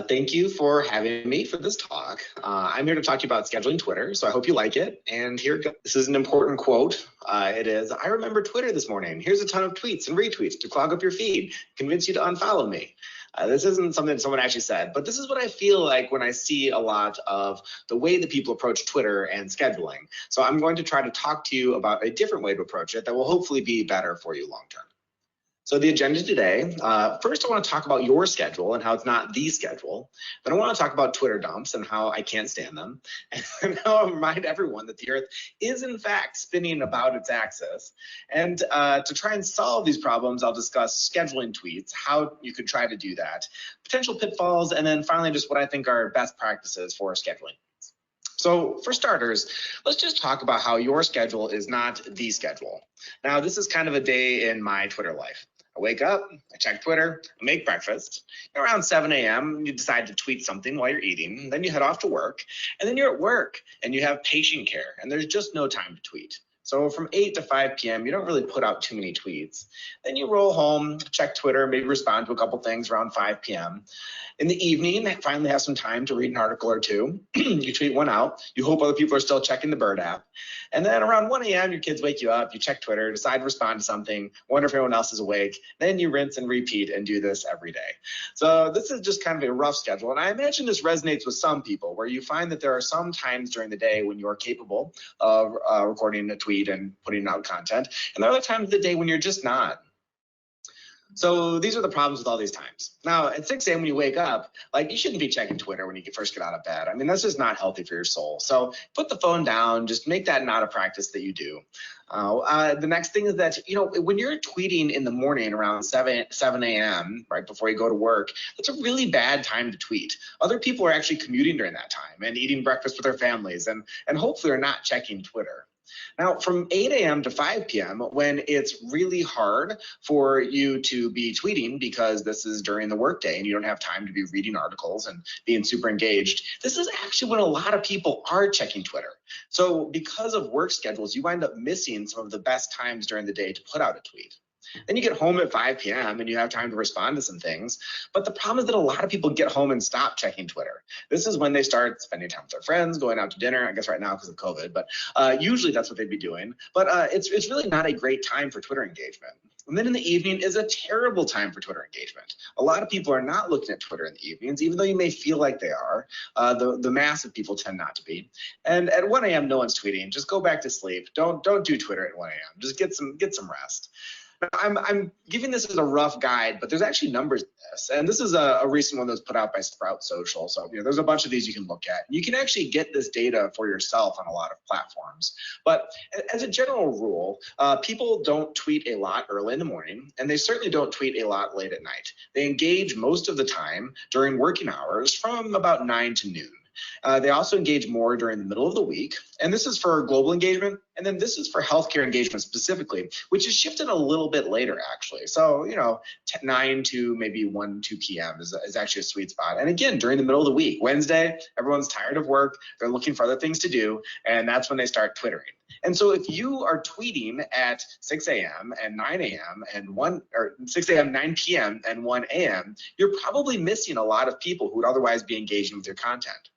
Thank you for having me for this talk. I'm here to talk to you about scheduling Twitter, so I hope you like it. And this is an important quote. It is, I remember Twitter this morning. Here's a ton of tweets and retweets to clog up your feed, convince you to unfollow me. This isn't something someone actually said, but this is what I feel like when I see a lot of the way that people approach Twitter and scheduling. So I'm going to try to talk to you about a different way to approach it that will hopefully be better for you long term. So the agenda today, first I want to talk about your schedule and how it's not the schedule. Then I want to talk about Twitter dumps and how I can't stand them. And I'll remind everyone that the Earth is in fact spinning about its axis. And to try and solve these problems, I'll discuss scheduling tweets, how you could try to do that, potential pitfalls, and then finally just what I think are best practices for scheduling. So for starters, let's just talk about how your schedule is not the schedule. Now, this is kind of a day in my Twitter life. I wake up, I check Twitter, I make breakfast. Around 7 a.m., you decide to tweet something while you're eating. Then you head off to work, and then you're at work, and you have patient care, and there's just no time to tweet. So from 8 to 5 p.m., you don't really put out too many tweets. Then you roll home, check Twitter, maybe respond to a couple things around 5 p.m. In the evening, finally have some time to read an article or two. You tweet one out. You hope other people are still checking the Bird app. And then around 1 a.m., your kids wake you up, you check Twitter, decide to respond to something, wonder if everyone else is awake. Then you rinse and repeat and do this every day. So this is just kind of a rough schedule. And I imagine this resonates with some people where you find that there are some times during the day when you're capable of recording a tweet and putting out content. And there are other times of the day when you're just not. So these are the problems with all these times. Now, at 6 a.m. when you wake up, like you shouldn't be checking Twitter when you first get out of bed. I mean, that's just not healthy for your soul. So put the phone down, just make that not a practice that you do. The next thing is that, when you're tweeting in the morning around 7 a.m., right before you go to work, that's a really bad time to tweet. Other people are actually commuting during that time and eating breakfast with their families and hopefully are not checking Twitter. Now, from 8 a.m. to 5 p.m., when it's really hard for you to be tweeting because this is during the workday and you don't have time to be reading articles and being super engaged, this is actually when a lot of people are checking Twitter. So because of work schedules, you wind up missing some of the best times during the day to put out a tweet. Then you get home at 5 p.m. and you have time to respond to some things. But the problem is that a lot of people get home and stop checking Twitter. This is when they start spending time with their friends, going out to dinner, I guess right now because of COVID, but usually that's what they'd be doing. But it's really not a great time for Twitter engagement. And then in the evening is a terrible time for Twitter engagement. A lot of people are not looking at Twitter in the evenings, even though you may feel like they are. The mass of people tend not to be. And at 1 a.m., no one's tweeting. Just go back to sleep. Don't do Twitter at 1 a.m. Just get some rest. I'm giving this as a rough guide, but there's actually numbers in this. And this is a recent one that was put out by Sprout Social. So there's a bunch of these you can look at. You can actually get this data for yourself on a lot of platforms. But as a general rule, people don't tweet a lot early in the morning, and they certainly don't tweet a lot late at night. They engage most of the time during working hours from about 9 to noon. They also engage more during the middle of the week, and this is for global engagement, and then this is for healthcare engagement specifically, which is shifted a little bit later, actually. So, 9 to maybe 1, 2 p.m. is actually a sweet spot. And again, during the middle of the week, Wednesday, everyone's tired of work, they're looking for other things to do, and that's when they start Twittering. And so if you are tweeting at 6 a.m. and 9 a.m. and 6 a.m., 9 p.m. and 1 a.m., you're probably missing a lot of people who would otherwise be engaging with your content.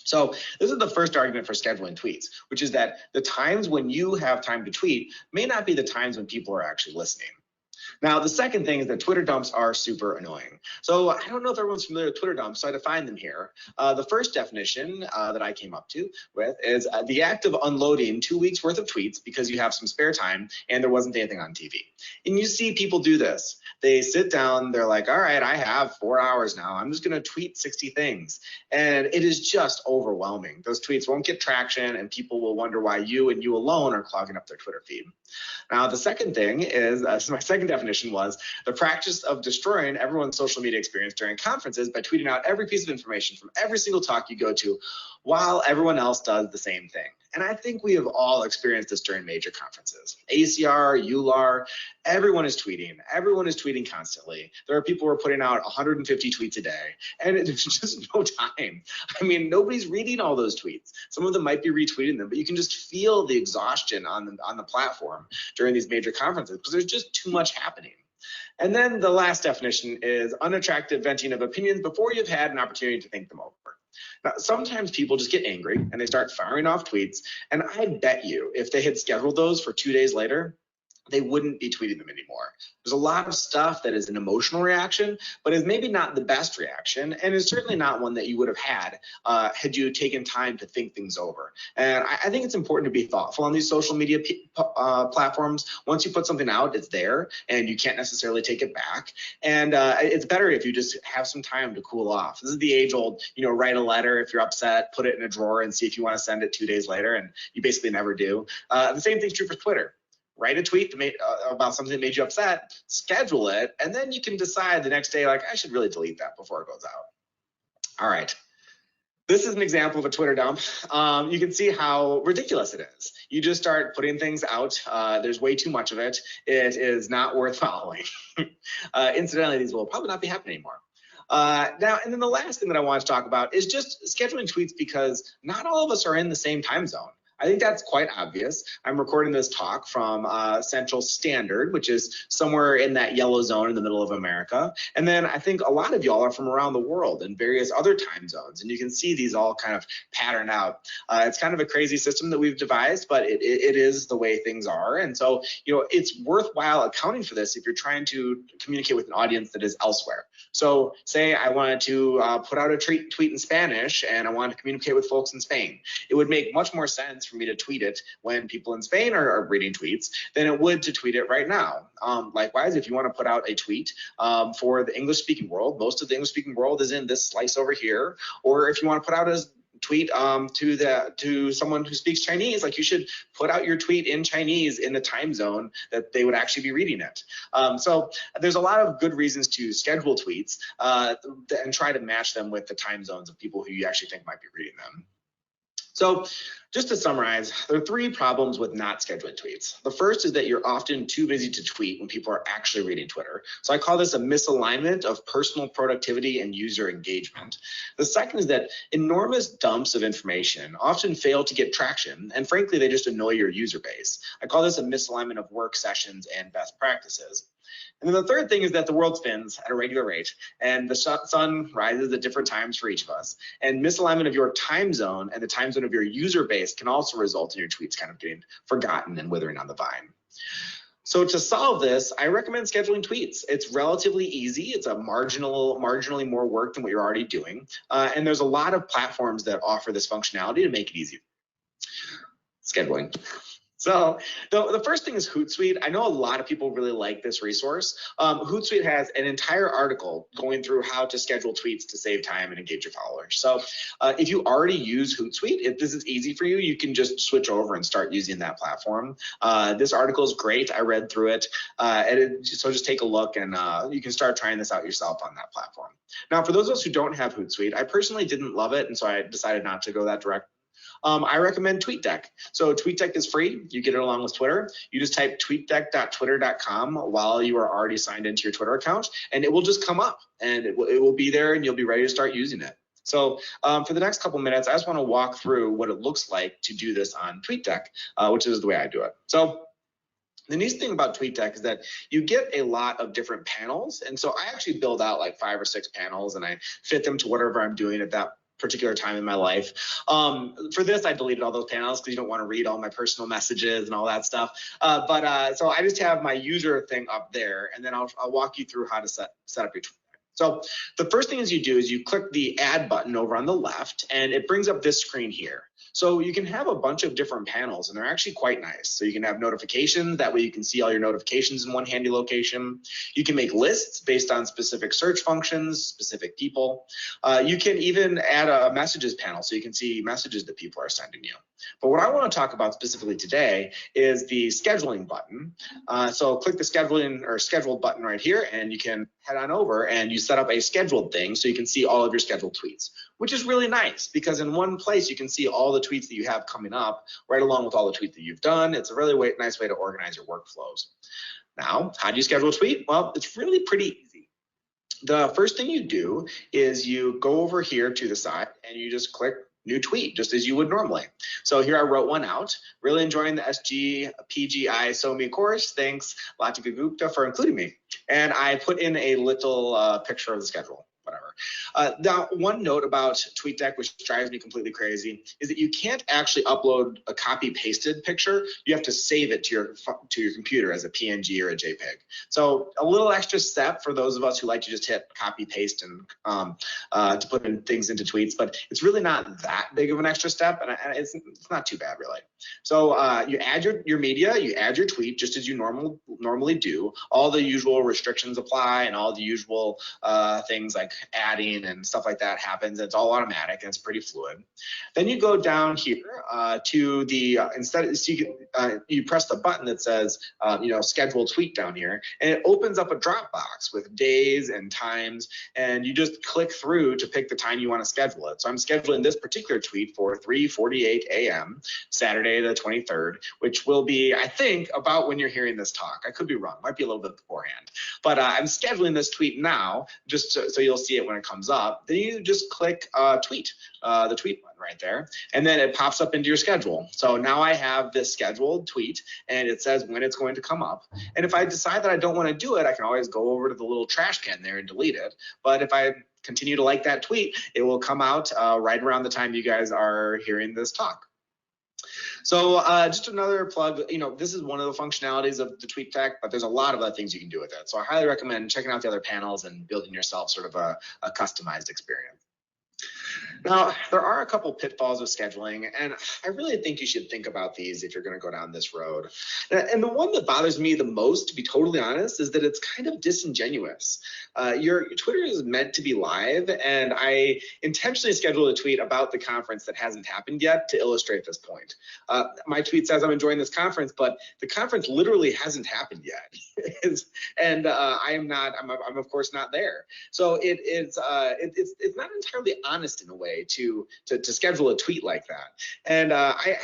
So this is the first argument for scheduling tweets, which is that the times when you have time to tweet may not be the times when people are actually listening. Now, the second thing is that Twitter dumps are super annoying. So I don't know if everyone's familiar with Twitter dumps, so I define them here. The first definition that I came up with is the act of unloading 2 weeks worth of tweets because you have some spare time and there wasn't anything on TV. And you see people do this. They sit down, they're like, all right, I have 4 hours now. I'm just going to tweet 60 things. And it is just overwhelming. Those tweets won't get traction and people will wonder why you and you alone are clogging up their Twitter feed. Now, the second thing is, so my second definition was the practice of destroying everyone's social media experience during conferences by tweeting out every piece of information from every single talk you go to while everyone else does the same thing. And I think we have all experienced this during major conferences. ACR, EULAR, everyone is tweeting. Everyone is tweeting constantly. There are people who are putting out 150 tweets a day, and there's just no time. I mean, nobody's reading all those tweets. Some of them might be retweeting them, but you can just feel the exhaustion on the platform during these major conferences because there's just too much happening. And then the last definition is unattractive venting of opinions before you've had an opportunity to think them over. Now, sometimes people just get angry and they start firing off tweets. And I bet you if they had scheduled those for 2 days later, they wouldn't be tweeting them anymore. There's a lot of stuff that is an emotional reaction, but is maybe not the best reaction, and is certainly not one that you would have had you taken time to think things over. And I think it's important to be thoughtful on these social media platforms. Once you put something out, it's there, and you can't necessarily take it back. And it's better if you just have some time to cool off. This is the age-old, write a letter if you're upset, put it in a drawer, and see if you want to send it 2 days later, and you basically never do. The same thing's true for Twitter. Write a tweet about something that made you upset, schedule it, and then you can decide the next day, like, I should really delete that before it goes out. All right. This is an example of a Twitter dump. You can see how ridiculous it is. You just start putting things out. There's way too much of it. It is not worth following. Incidentally, these will probably not be happening anymore. Now, and then the last thing that I want to talk about is just scheduling tweets, because not all of us are in the same time zone. I think that's quite obvious. I'm recording this talk from Central Standard, which is somewhere in that yellow zone in the middle of America. And then I think a lot of y'all are from around the world in various other time zones. And you can see these all kind of pattern out. It's kind of a crazy system that we've devised, but it is the way things are. And so, it's worthwhile accounting for this if you're trying to communicate with an audience that is elsewhere. So say I wanted to put out a tweet in Spanish and I wanted to communicate with folks in Spain. It would make much more sense for me to tweet it when people in Spain are reading tweets than it would to tweet it right now. Likewise, if you want to put out a tweet for the English-speaking world, most of the English-speaking world is in this slice over here, or if you want to put out a tweet to someone who speaks Chinese, like, you should put out your tweet in Chinese in the time zone that they would actually be reading it. So there's a lot of good reasons to schedule tweets and try to match them with the time zones of people who you actually think might be reading them. So just to summarize, there are 3 problems with not scheduling tweets. The first is that you're often too busy to tweet when people are actually reading Twitter. So I call this a misalignment of personal productivity and user engagement. The second is that enormous dumps of information often fail to get traction, and frankly, they just annoy your user base. I call this a misalignment of work sessions and best practices. And then the third thing is that the world spins at a regular rate, and the sun rises at different times for each of us. And misalignment of your time zone and the time zone of your user base can also result in your tweets kind of getting forgotten and withering on the vine. So to solve this, I recommend scheduling tweets. It's relatively easy. It's a marginally more work than what you're already doing. And there's a lot of platforms that offer this functionality to make it easy. Scheduling. So the first thing is Hootsuite. I know a lot of people really like this resource. Hootsuite has an entire article going through how to schedule tweets to save time and engage your followers. So if you already use Hootsuite, if this is easy for you, you can just switch over and start using that platform. This article is great. I read through it. So just take a look, and you can start trying this out yourself on that platform. Now, for those of us who don't have Hootsuite, I personally didn't love it, and so I decided not to go that direct. I recommend TweetDeck. So TweetDeck is free. You get it along with Twitter. You just type tweetdeck.twitter.com while you are already signed into your Twitter account, and it will just come up, and it will be there, and you'll be ready to start using it. So for the next couple minutes, I just want to walk through what it looks like to do this on TweetDeck, which is the way I do it. So the neat thing about TweetDeck is that you get a lot of different panels. And so I actually build out like 5 or 6 panels, and I fit them to whatever I'm doing at that particular time in my life. For this, I deleted all those panels because you don't want to read all my personal messages and all that stuff. So I just have my user thing up there, and then I'll walk you through how to set up your Twitter. So the first thing you do is you click the add button over on the left, and it brings up this screen here. So you can have a bunch of different panels, and they're actually quite nice. So you can have notifications. That way you can see all your notifications in one handy location. You can make lists based on specific search functions, specific people. You can even add a messages panel, so you can see messages that people are sending you. But what I want to talk about specifically today is the scheduling button. So click the scheduling or scheduled button right here, and you can head on over and you set up a scheduled thing so you can see all of your scheduled tweets, which is really nice because in one place you can see all the tweets that you have coming up right along with all the tweets that you've done. It's a really nice way to organize your workflows. Now, how do you schedule a tweet? Well, it's really pretty easy. The first thing you do is you go over here to the side and you just click new tweet, just as you would normally. So here I wrote one out. Really enjoying the SG PGI SOMI course. Thanks, Latika Gupta, for including me. And I put in a little picture of the schedule. Whatever. Now, one note about TweetDeck, which drives me completely crazy, is that you can't actually upload a copy-pasted picture. You have to save it to your computer as a PNG or a JPEG. So a little extra step for those of us who like to just hit copy-paste and to put in things into tweets, but it's really not that big of an extra step, and it's not too bad, really. So you add your media, you add your tweet just as you normally do. All the usual restrictions apply, and all the usual things like adding and stuff like that happens. It's all automatic and it's pretty fluid. Then you go down here to the you press the button that says schedule tweet down here, and it opens up a drop box with days and times, and you just click through to pick the time you want to schedule it. So I'm scheduling this particular tweet for 3:48 a.m. Saturday the 23rd, which will be, I think, about when you're hearing this talk. I could be wrong, might be a little bit beforehand, but I'm scheduling this tweet now just so you'll see it when it comes up. Then you just click tweet, the tweet button right there, and then it pops up into your schedule. So now I have this scheduled tweet, and it says when it's going to come up. And if I decide that I don't want to do it, I can always go over to the little trash can there and delete it. But if I continue to like that tweet, it will come out right around the time you guys are hearing this talk. So just another plug, this is one of the functionalities of the TweetDeck, but there's a lot of other things you can do with it. So I highly recommend checking out the other panels and building yourself sort of a customized experience. Now, there are a couple pitfalls of scheduling, and I really think you should think about these if you're going to go down this road. And the one that bothers me the most, to be totally honest, is that it's kind of disingenuous. Your Twitter is meant to be live, and I intentionally scheduled a tweet about the conference that hasn't happened yet to illustrate this point. My tweet says I'm enjoying this conference, but the conference literally hasn't happened yet, and I'm of course not there. So it's not entirely honest in a way to schedule a tweet like that. And I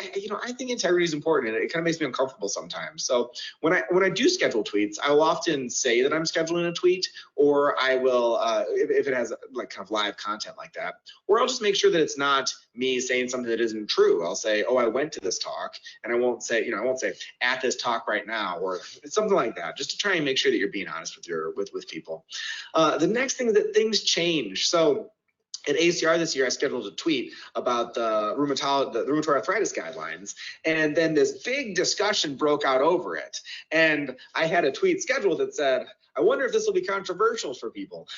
think integrity is important, and it kind of makes me uncomfortable sometimes. So when I do schedule tweets, I will often say that I'm scheduling a tweet, or I will if it has like kind of live content like that, or I'll just make sure that it's not me saying something that isn't true. I'll say, oh, I went to this talk, and I won't say at this talk right now, or something like that, just to try and make sure that you're being honest with people. The next thing is that things change. So at ACR this year, I scheduled a tweet about the rheumatoid arthritis guidelines, and then this big discussion broke out over it. And I had a tweet scheduled that said, I wonder if this will be controversial for people,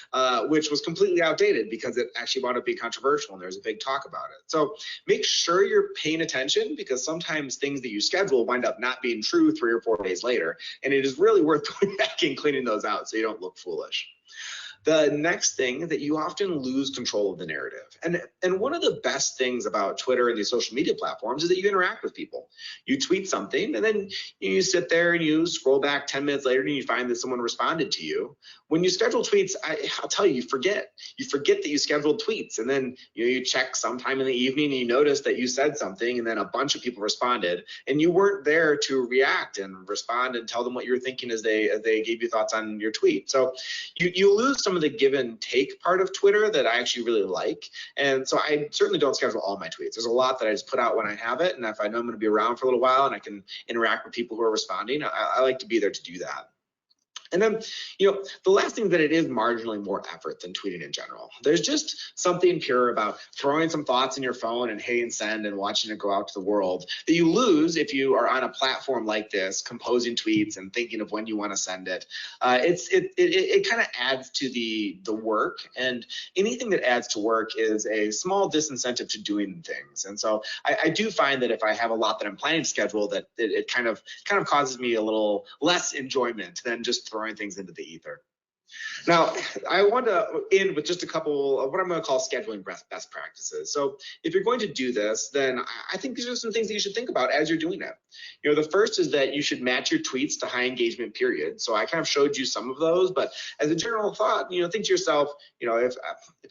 which was completely outdated because it actually wound up being controversial, and there's a big talk about it. So make sure you're paying attention, because sometimes things that you schedule wind up not being true 3 or 4 days later, and it is really worth going back and cleaning those out so you don't look foolish. The next thing that you often lose control of the narrative. And one of the best things about Twitter and these social media platforms is that you interact with people. You tweet something, and then you sit there and you scroll back 10 minutes later and you find that someone responded to you. When you schedule tweets, I'll tell you, you forget that you scheduled tweets, and then you check sometime in the evening and you notice that you said something, and then a bunch of people responded, and you weren't there to react and respond and tell them what you were thinking as they gave you thoughts on your tweet. So you lose some of the give and take part of Twitter that I actually really like. And so I certainly don't schedule all my tweets. There's a lot that I just put out when I have it, and if I know I'm going to be around for a little while and I can interact with people who are responding, I like to be there to do that. And then, the last thing is that it is marginally more effort than tweeting in general. There's just something pure about throwing some thoughts in your phone and hitting send and watching it go out to the world that you lose if you are on a platform like this, composing tweets and thinking of when you want to send it. It kind of adds to the work, and anything that adds to work is a small disincentive to doing things. And so I do find that if I have a lot that I'm planning to schedule, that it kind of causes me a little less enjoyment than just throwing things into the ether. Now, I want to end with just a couple of what I'm going to call scheduling best practices. So if you're going to do this, then I think these are some things that you should think about as you're doing it. The first is that you should match your tweets to high engagement periods. So I kind of showed you some of those, but as a general thought, think to yourself, if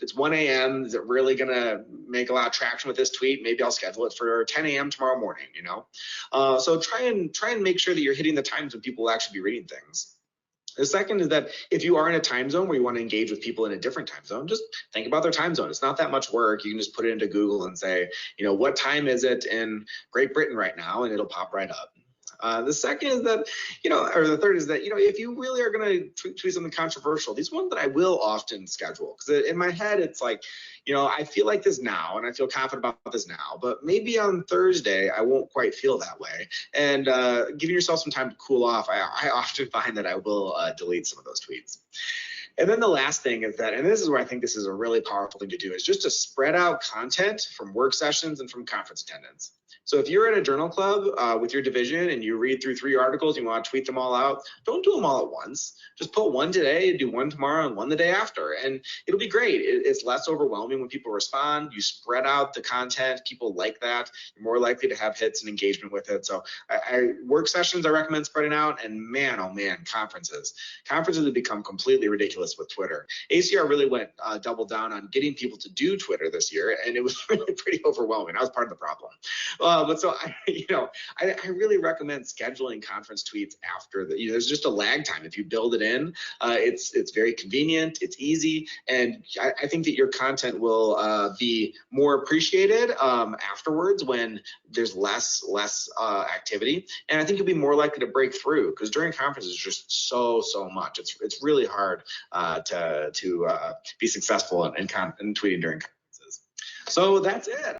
it's 1 a.m., is it really going to make a lot of traction with this tweet? Maybe I'll schedule it for 10 a.m. tomorrow morning, So try and make sure that you're hitting the times when people will actually be reading things. The second is that if you are in a time zone where you want to engage with people in a different time zone, just think about their time zone. It's not that much work. You can just put it into Google and say, what time is it in Great Britain right now? And it'll pop right up. The second is that, or the third is that, if you really are going to tweet something controversial, these ones that I will often schedule, because in my head, it's like, I feel like this now and I feel confident about this now, but maybe on Thursday, I won't quite feel that way. And giving yourself some time to cool off, I often find that I will delete some of those tweets. And then the last thing is that, and this is where I think this is a really powerful thing to do, is just to spread out content from work sessions and from conference attendance. So if you're at a journal club with your division and you read through 3 articles, you want to tweet them all out, don't do them all at once. Just put one today, do one tomorrow, and one the day after. And it'll be great. It's less overwhelming when people respond. You spread out the content. People like that. You're more likely to have hits and engagement with it. So work sessions, I recommend spreading out. And man, oh man, conferences. Conferences have become completely ridiculous with Twitter. ACR really went double down on getting people to do Twitter this year, and it was really pretty overwhelming. I was part of the problem. But so I really recommend scheduling conference tweets after the. There's just a lag time. If you build it in, it's very convenient. It's easy, and I think that your content will be more appreciated afterwards when there's less activity, and I think you'll be more likely to break through, because during conferences, just so much. It's really hard to be successful in tweeting during conferences. So that's it.